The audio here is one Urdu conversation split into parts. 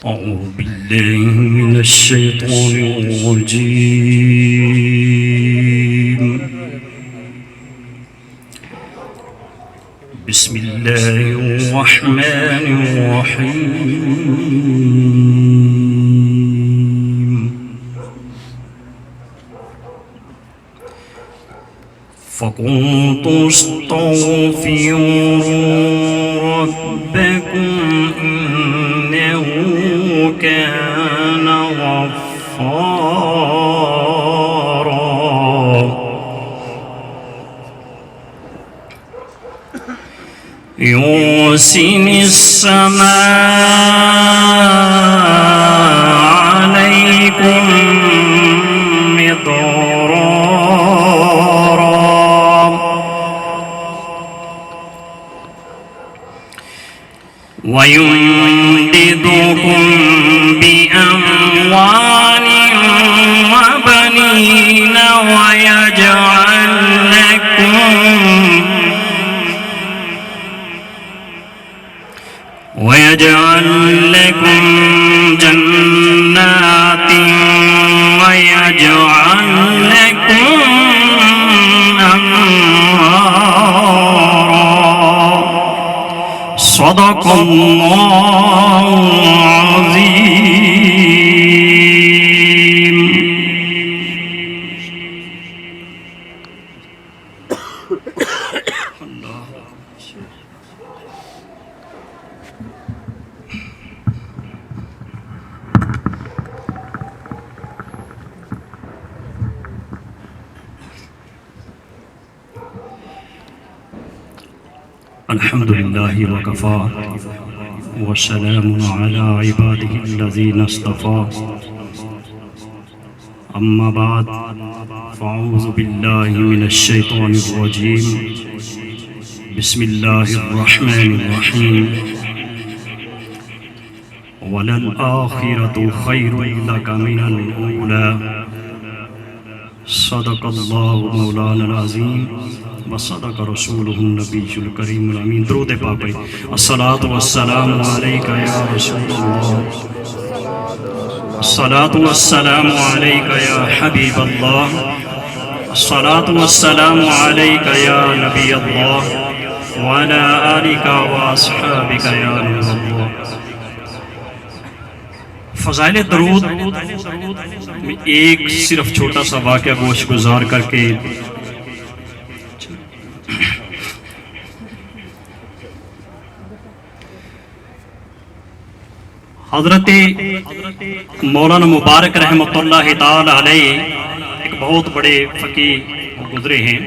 أعوذ بالله من الشيطان الرجيم بسم الله الرحمن الرحيم فقلتم استغفروا ربكم إنه كان غفارا يرسل السماء عليكم مدرارا ويمددكم بأموال وبنين ويجعل لكم جنات ويجعل لكم أنهارا صدق الله العظيم. الحمد لله وكفى وسلام على عباده الذين اصطفى أما بعد فأعوذ بالله من الشيطان الرجيم بسم الله الرحمن الرحيم وللآخرة خير لك من الأولى صدق الله مولانا العظيم وصدق رسوله النبي الكريم الأمين. درود پاک ہے. الصلاة والسلام عليك يا رسول الله، الصلاة والسلام عليك يا حبيب الله، الصلاة والسلام عليك يا نبي الله وعلى آلك وأصحابك يا نور الله. فضائل درود میں ایک صرف چھوٹا سا واقعہ گوش گزار کر کے حضرت مولانا مبارک رحمۃ اللہ تعالی علیہ ایک بہت بڑے فقیہ گزرے ہیں.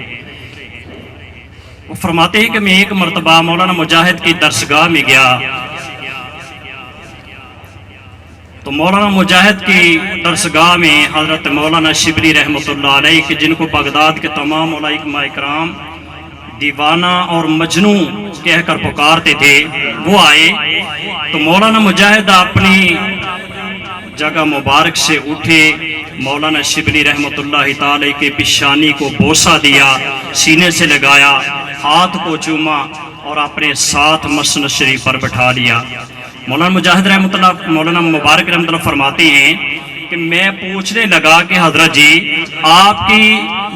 وہ فرماتے ہیں کہ میں ایک مرتبہ مولانا مجاہد کی درسگاہ میں گیا تو مولانا مجاہد کی درسگاہ میں حضرت مولانا شبلی رحمۃ اللہ علیہ کہ جن کو بغداد کے تمام علماء اکرام دیوانہ اور مجنوں کہہ کر پکارتے تھے، وہ آئے تو مولانا مجاہد اپنی جگہ مبارک سے اٹھے، مولانا شبلی رحمۃ اللہ تعالی کے پیشانی کو بوسہ دیا، سینے سے لگایا، ہاتھ کو چوما اور اپنے ساتھ مسند شریف پر بٹھا لیا. مولانا مجاہد رحمۃ اللہ مولانا مبارک رحمۃ اللہ فرماتے ہیں کہ میں پوچھنے لگا کہ حضرت جی آپ کی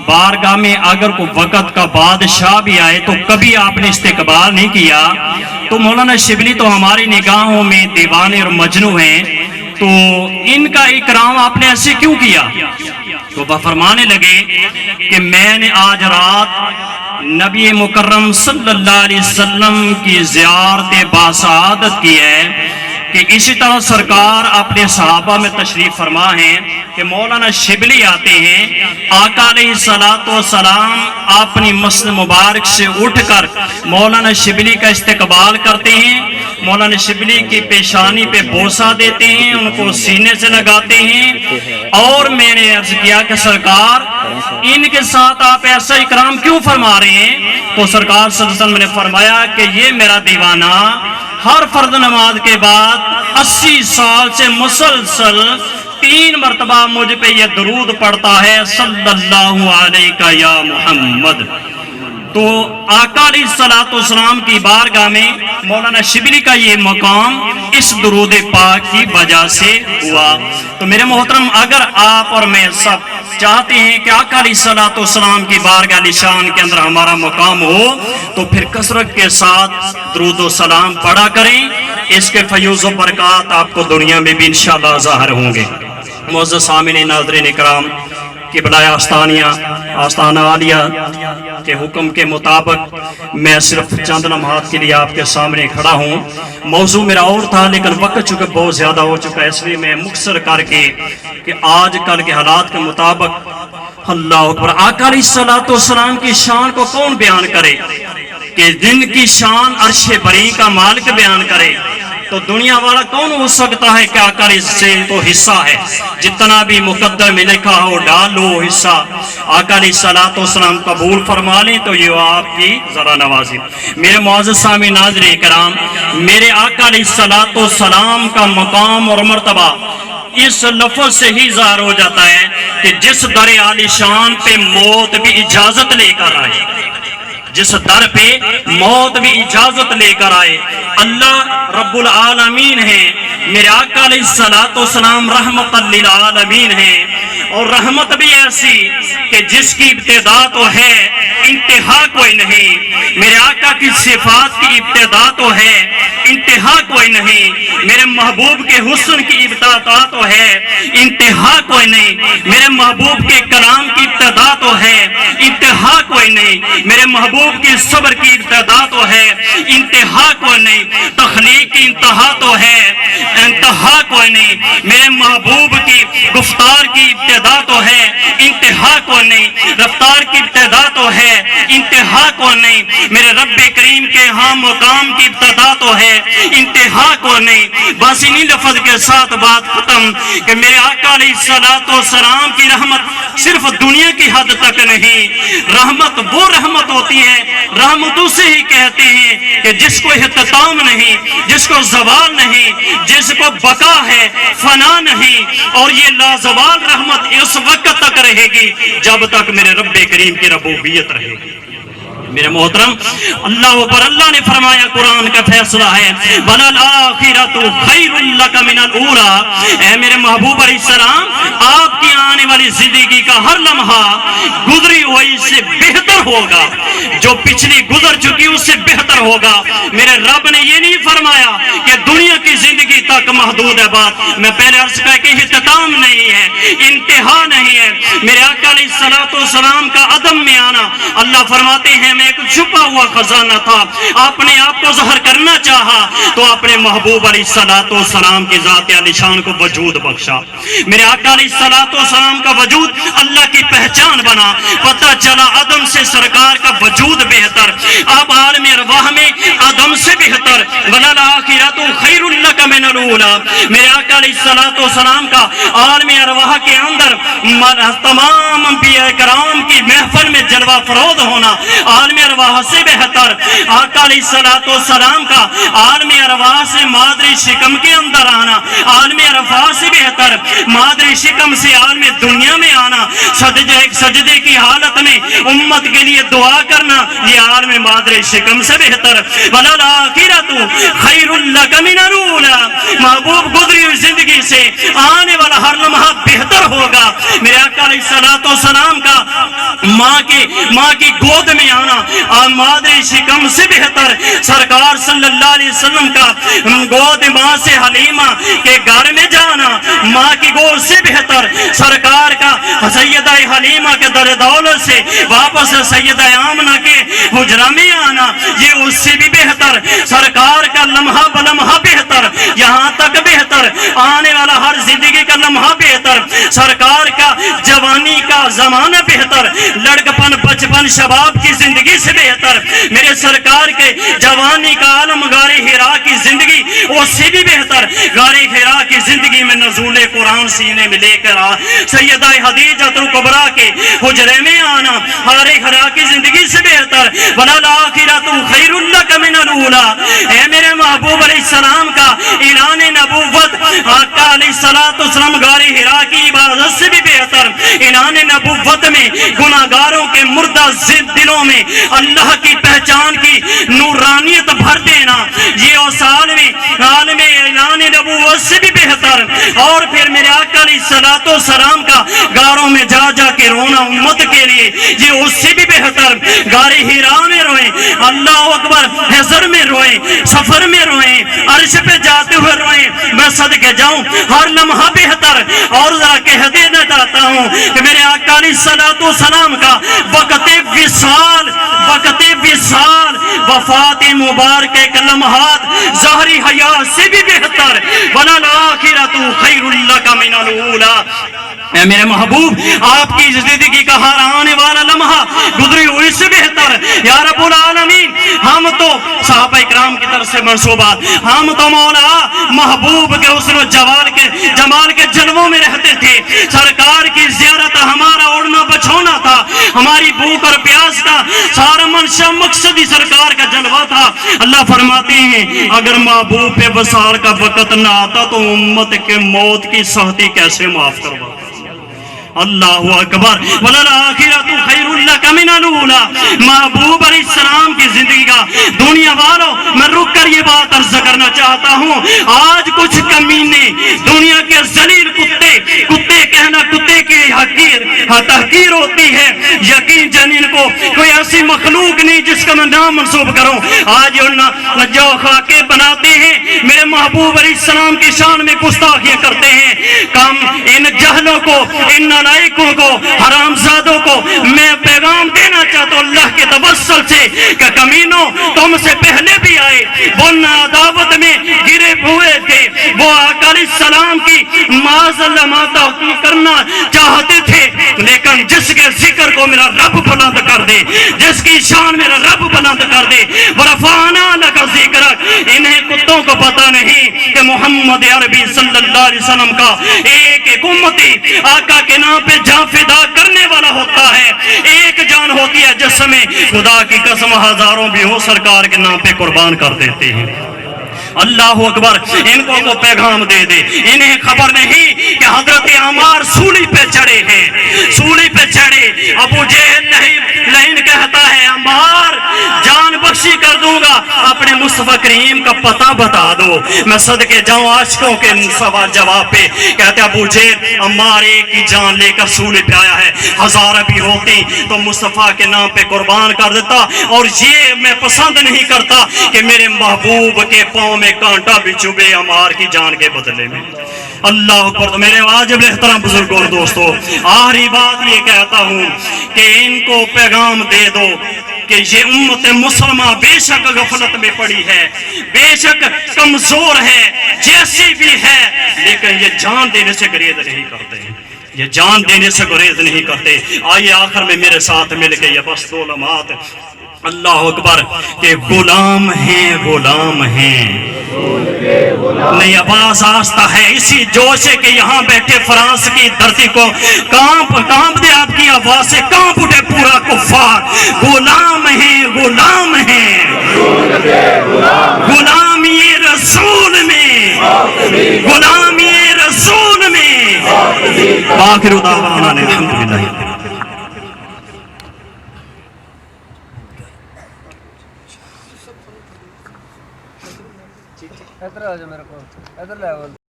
بارگاہ میں اگر کوئی وقت کا بادشاہ بھی آئے تو کبھی آپ نے استقبال نہیں کیا، تو مولانا شبلی تو ہماری نگاہوں میں دیوانے اور مجنوں ہیں، تو ان کا اکرام آپ نے ایسے کیوں کیا؟ تو وہ فرمانے لگے کہ میں نے آج رات نبی مکرم صلی اللہ علیہ وسلم کی زیارت باسعادت کی ہے کہ اسی طرح سرکار اپنے صحابہ میں تشریف فرما ہیں کہ مولانا شبلی آتے ہیں، آقا علیہ السلام اپنی مسند مبارک سے اٹھ کر مولانا شبلی کا استقبال کرتے ہیں، مولانا شبلی کی پیشانی پہ بوسہ دیتے ہیں، ان کو سینے سے لگاتے ہیں. اور میں نے عرض کیا کہ سرکار ان کے ساتھ آپ ایسا اکرام کیوں فرما رہے ہیں؟ تو سرکار صلی اللہ علیہ وسلم نے فرمایا کہ یہ میرا دیوانہ ہر فرض نماز کے بعد 80 سال سے مسلسل 3 مرتبہ مجھ پہ یہ درود پڑھتا ہے صلی اللہ علیہ یا محمد، تو آقا علیہ الصلوۃ والسلام کی بارگاہ میں مولانا شبلی کا یہ مقام اس درود پاک کی وجہ سے ہوا۔ تو میرے محترم، اگر آپ اور میں سب چاہتے ہیں کہ آقا علیہ الصلوۃ والسلام کی بارگاہ نشان کے اندر ہمارا مقام ہو، تو پھر کثرت کے ساتھ درود و سلام پڑھا کریں۔ اس کے فیوز و برکات آپ کو دنیا میں بھی انشاءاللہ ظاہر ہوں گے۔ معزز سامعین، ناظرین اکرام، قبلہ آستانہ عالیہ کے حکم کے مطابق میں صرف چند لمحات کے لیے آپ کے سامنے کھڑا ہوں۔ موضوع میرا اور تھا، لیکن وقت چونکہ بہت زیادہ ہو چکا ہے، اس لیے میں مختصر کر کے کہ آج کل کے حالات کے مطابق اللہ اکبر، آقا علیہ الصلوۃ والسلام کی شان کو کون بیان کرے کہ جن کی شان عرش بری کا مالک بیان کرے، تو دنیا والا کون ہو سکتا ہے کہ آقا اس سے تو حصہ ہے، جتنا بھی مقدر میں لکھا ہو ڈالو حصہ، آقا علیہ الصلوۃ والسلام قبول فرما لیں تو یہ آپ کی ذرا نوازی۔ میرے معزز سامعین، ناظرین کرام، میرے آقا علیہ الصلوۃ والسلام کا مقام اور مرتبہ اس لفظ سے ہی ظاہر ہو جاتا ہے کہ جس در عالی شان پہ موت بھی اجازت لے کر آئے، جس در پہ موت بھی اجازت لے کر آئے، اللہ رب العالمین ہیں۔ میرے آقا علیہ الصلوۃ والسلام رحمت للعالمین ہیں، اور رحمت بھی ایسی کہ جس کی ابتدا تو ہے انتہا کوئی نہیں۔ میرے آقا کی صفات کی ابتدا تو ہے انتہا کوئی نہیں، میرے محبوب کے حسن کی ابتدا تو ہے انتہا کوئی نہیں، میرے محبوب کے کلام کی ابتدا تو ہے انتہا کوئی نہیں، میرے محبوب کی صبر کی ابتدا تو ہے انتہا کوئی نہیں، تخلیق کی انتہا تو ہے انتہا کوئی نہیں، میرے محبوب کی گفتار کی ابتدا تو ہے انتہا کوئی نہیں، رفتار کی ابتدا تو ہے انتہا کوئی نہیں، میرے رب کریم کے ہاں مقام کی ابتدا تو ہے انتہا کوئی نہیں۔ بس انہی لفظ کے ساتھ بات ختم کہ میرے آقا علیہ الصلوۃ والسلام کی رحمت صرف دنیا کی حد تک نہیں، رحمت وہ رحمت ہوتی ہے، رحمت اسے ہی کہتے ہیں کہ جس کو اختتام نہیں، جس کو زوال نہیں، جس کو بقا ہے، فنا نہیں، اور یہ لازوال رحمت اس وقت تک رہے گی جب تک میرے رب کریم کی ربوبیت رہے گی۔ میرے محترم، اللہ نے فرمایا، قرآن کا فیصلہ ہے، وَلَلْآخِرَةُ خَيْرٌ لَكَ مِنَ الْأُولَىٰ، اے میرے محبوب علیہ السلام، آپ کی آنے والی زندگی کا ہر لمحہ گزری ہوئی سے بہتر ہوگا، جو پچھلی گزر چکی اس سے بہتر ہوگا۔ میرے رب نے یہ نہیں فرمایا کہ دنیا کی زندگی تک محدود ہے بات، میں پہلے عرض کیا کہ اختتام نہیں ہے، انتہا نہیں ہے۔ میرے آقا علیہ الصلوۃ والسلام کا عدم میں آنا، اللہ فرماتے ہیں میں ایک چھپا ہوا خزانہ تھا، اپنے آپ کو ظاہر کرنا چاہا تو اپنے محبوب علیہ الصلوۃ والسلام کی ذات عالی شان کو وجود بخشا۔ میرے آقا علیہ الصلوۃ والسلام کا وجود اللہ کی پہچان بنا، پتہ چلا عدم سے سرکار کا وجود بہتر، اب عالم ارواح میں عدم سے بہتر، وَلَلْآخِرَةُ خَيْرٌ لَكَ مِنَ الْأُولَىٰ، میرے آقا علیہ الصلوۃ والسلام کا عالم ارواح کے اندر تمام انبیاء کرام کی محفل میں جلوہ فروز ہونا عالم ارواح سے بہتر، آقا علیہ الصلوۃ والسلام کا عالم ارواح سے مادری شکم کے اندر آنا عالم ارواح سے بہتر، مادری شکم سے عالم دنیا میں آنا، سجدے کی حالت میں امت کے لیے دعا کرنا یہ عالم مادری شکم سے بہتر۔ وَلَلْآخِرَةُ خَيْرٌ لَكَ مِنَ الْأُولَىٰ، محبوب گزری ہوئی زندگی سے آنے والا ہر لمحہ بہتر ہوگا۔ میرے آقا علیہ الصلوۃ والسلام کا ماں کی گود میں آنا مادری شکم سے بہتر، سرکار صلی اللہ علیہ وسلم کا گود ماں سے حلیمہ کے گھر میں جانا ماں کی گود سے بہتر، سرکار کا سیدہ حلیمہ کے در دولت سے واپس سیدہ آمنہ کے حجرہ میں آنا یہ اس سے بھی بہتر، سرکار کا لمحہ بلمحہ بہتر، یہاں تک بہتر، آنے والا ہر زندگی کا لمحہ بہتر، سرکار کا جوانی کا زمانہ بہتر، لڑکپن بچپن شباب کی زندگی سے بہتر، میرے سرکار کے جوانی کا عالم غار حرا کی زندگی اس سے بھی بہتر، غار حرا کی زندگی میں نزول قرآن سینے میں لے کر سیدہ خدیجہ کبریٰ کے حجرے میں آنا ہماری حیا کی زندگی سے بہتر، وَلَلْآخِرَةُ خَيْرٌ لَكَ مِنَ الْأُولَىٰ۔ اے میرے محبوب علیہ السلام کا اعلان نبوت آقا علیہ السلام غار حرا کی عبادت سے بھی بہتر، اعلان نبوت میں گناہگاروں کے مردہ دلوں میں اللہ کی پہچان کی نورانیت بھر دینا، یہ اس عالم اعلان نبوت سے بھی بہتر۔ اور پھر میرے آقا علیہ السلام کا غاروں میں جا جا کے رونا امت کے لیے، یہ اس سے بھی بہتر۔ غار حرا میں روئیں، اللہ اکبر، حضر میں روئیں، سفر میں روئیں، عرش پہ جاتے ہوئے روئیں، میں صدقے جاؤں ہر لمحہ بہتر۔ اور ذرا کہہ دینا چاہتا ہوں کہ میرے آقا علیہ السلام کا وقت وصال وفات مبارک کے لمحات ظاہری حیات سے بھی بہتر، وَلَلْآخِرَةُ خَيْرٌ لَكَ مِنَ الْأُولَىٰ۔ اے میرے محبوب، آپ کی زندگی کا ہر آنے والا لمحہ گزری ہوئی سے بہتر۔ یا رب العالمین، ہم تو صحابہ اکرام کی طرف سے منصوبات، ہم تو مولا محبوب کے حسن و جمال کے جلووں میں رہتے تھے، سرکار کی زیارت ہمارا اڑنا بچھونا تھا، ہماری بھوک اور پیاس کا سارا منشا مقصد ہی سرکار کا جلوہ تھا۔ اللہ فرماتے ہیں اگر محبوب پہ وصال کا وقت نہ آتا تو امت کے موت کی سختی کیسے معاف کروا۔ اللہ اکبر، وَلَلْآخِرَةُ خَيْرٌ لَكَ مِنَ الْأُولَىٰ۔ محبوب علیہ السلام کی زندگی کا دنیا والوں میں رک کر یہ بات عرض کرنا چاہتا ہوں، آج کچھ کمینے دنیا کے ذلیل کتے کہنا کتے کی تحقیر ہوتی ہے، یقین جنین کو کوئی ایسی مخلوق نہیں جس کا میں نام منسوب کروں۔ آج جو خاکے بناتے ہیں میرے محبوب علیہ السلام کی شان میں گستاخیاں کرتے ہیں، کام ان جہلوں کو، ان نالائکوں کو، حرامزادوں کو میں پیغام دینا چاہتا ہوں اللہ کے توسل سے کہ کمینوں تم سے پہلے بھی آئے، وہ عداوت میں گرے ہوئے تھے، وہ آقا علیہ السلام کی معاذ اللہ توقیر کرنا چاہتے تھے، لیکن جس کے ذکر کو میرا رب بلند کر دے، جس کی شان میرا رب بلند کر دے، وَرَفَعْنَا لَكَ ذِكْرَكَ، انہیں کتوں کو پتہ نہیں کہ محمد عربی صلی اللہ علیہ وسلم کا ایک امتی آقا کے نام پہ جان فدا کرنے والا ہوتا ہے، ایک جان ہوتی ہے جس میں خدا کی قسم ہزاروں بھی ہو سرکار کے نام پہ قربان کر دیتے ہیں۔ اللہ اکبر، ان کو پیغام دے دے، انہیں خبر نہیں کہ حضرت عمار سولی پہ چڑھے ہیں، سولی پہ چڑھے، ابو جہل لہن کہتا ہے عمار جان بخشی کر دوں گا، اپنے مصطفیٰ کریم کا پتہ بتا دو، میں صدقے جاؤں عاشقوں کے سوال جواب پہ۔ کہتے ابو جہل عمار ایک ہی جان لے کر سولی پہ آیا ہے، ہزار بھی ہوتی تو مصطفیٰ کے نام پہ قربان کر دیتا، اور یہ میں پسند نہیں کرتا کہ میرے محبوب کے پاؤں میں کانٹا بھی چبھے عمار کی جان کے بدلے میں۔ اللہ اکبر۔ تو میرے واجب احترام بزرگوں اور دوستو، آخری بات یہ کہتا ہوں کہ ان کو پیغام دے دو کہ یہ امت مسلمہ بے شک غفلت میں پڑی ہے، بے شک کمزور ہے، جیسی بھی ہے، لیکن یہ جان دینے سے گریز نہیں کرتے، یہ جان دینے سے گریز نہیں کرتے۔ آئیے آخر میں میرے ساتھ مل کے یہ بس دو لمحات، اللہ اکبر، کہ غلام ہیں، غلام ہیں، نہیں آواز آستہ ہے اسی جوش ہے کہ یہاں بیٹھے فرانس کی دھرتی کو کانپ دے، آپ کی آواز سے کانپ اٹھے پورا کفار۔ غلام ہیں، غلام ہیں، غلامی رسول میں، غلامی رسول میں۔ آخر دعوانا الحمدللہ۔ ادھر آ جا، میرے کو ادھر لے